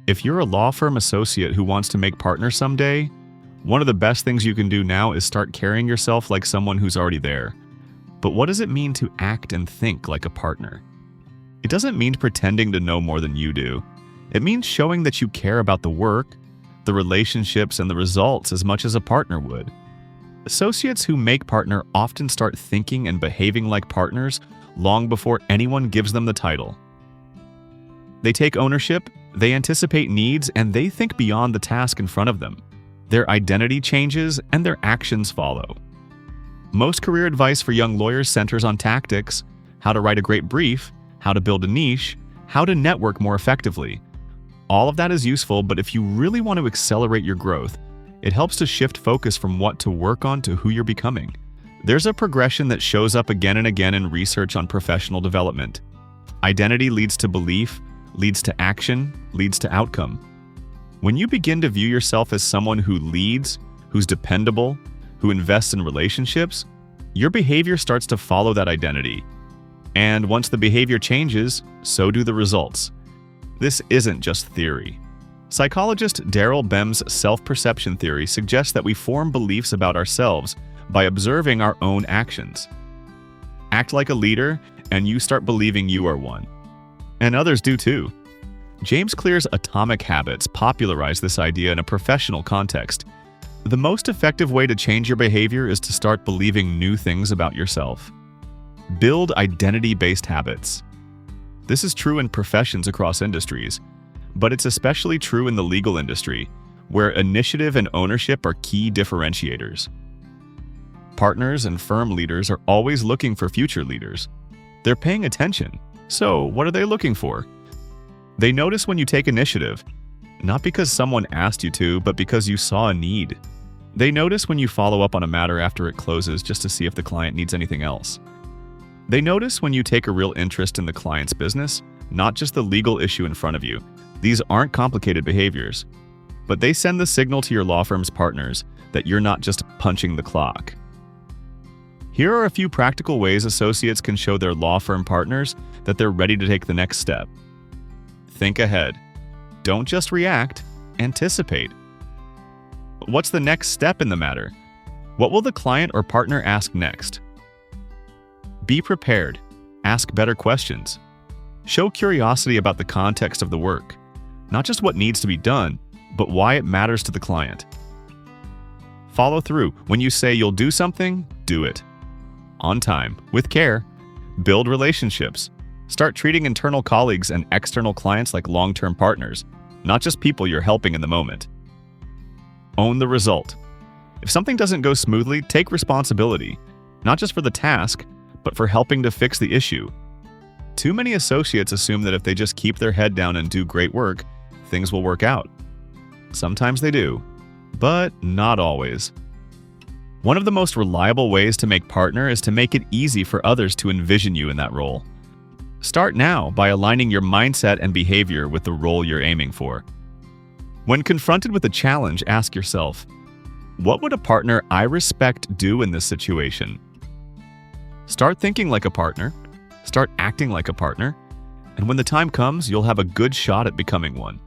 If you're a law firm associate who wants to make partner someday, one of the best things you can do now is start carrying yourself like someone who's already there. But what does it mean to act and think like a partner? It doesn't mean pretending to know more than you do. It means showing that you care about the work, the relationships, and the results as much as a partner would. Associates who make partner often start thinking and behaving like partners long before anyone gives them the title. They take ownership, they anticipate needs, and they think beyond the task in front of them. Their identity changes, and their actions follow. Most career advice for young lawyers centers on tactics: how to write a great brief, how to build a niche, how to network more effectively. All of that is useful, but if you really want to accelerate your growth, it helps to shift focus from what to work on to who you're becoming. There's a progression that shows up again and again in research on professional development. Identity leads to belief, leads to action, leads to outcome. When you begin to view yourself as someone who leads, who's dependable, who invests in relationships, your behavior starts to follow that identity. And once the behavior changes, so do the results. This isn't just theory. Psychologist Daryl Bem's self-perception theory suggests that we form beliefs about ourselves by observing our own actions. Act like a leader, and you start believing you are one. And others do too. James Clear's Atomic Habits popularized this idea in a professional context. The most effective way to change your behavior is to start believing new things about yourself. Build identity-based habits. This is true in professions across industries, but it's especially true in the legal industry, where initiative and ownership are key differentiators. Partners and firm leaders are always looking for future leaders. They're paying attention. So, what are they looking for? They notice when you take initiative, not because someone asked you to, but because you saw a need. They notice when you follow up on a matter after it closes just to see if the client needs anything else. They notice when you take a real interest in the client's business, not just the legal issue in front of you. These aren't complicated behaviors, but they send the signal to your law firm's partners that you're not just punching the clock. Here are a few practical ways associates can show their law firm partners that they're ready to take the next step. Think ahead. Don't just react, anticipate. What's the next step in the matter? What will the client or partner ask next? Be prepared. Ask better questions. Show curiosity about the context of the work, not just what needs to be done, but why it matters to the client. Follow through. When you say you'll do something, do it. On time, with care. Build relationships. Start treating internal colleagues and external clients like long-term partners, not just people you're helping in the moment. Own the result. If something doesn't go smoothly, take responsibility, not just for the task, but for helping to fix the issue. Too many associates assume that if they just keep their head down and do great work, things will work out. Sometimes they do, but not always. One of the most reliable ways to make partner is to make it easy for others to envision you in that role. Start now by aligning your mindset and behavior with the role you're aiming for. When confronted with a challenge, ask yourself, what would a partner I respect do in this situation? Start thinking like a partner, start acting like a partner, and when the time comes, you'll have a good shot at becoming one.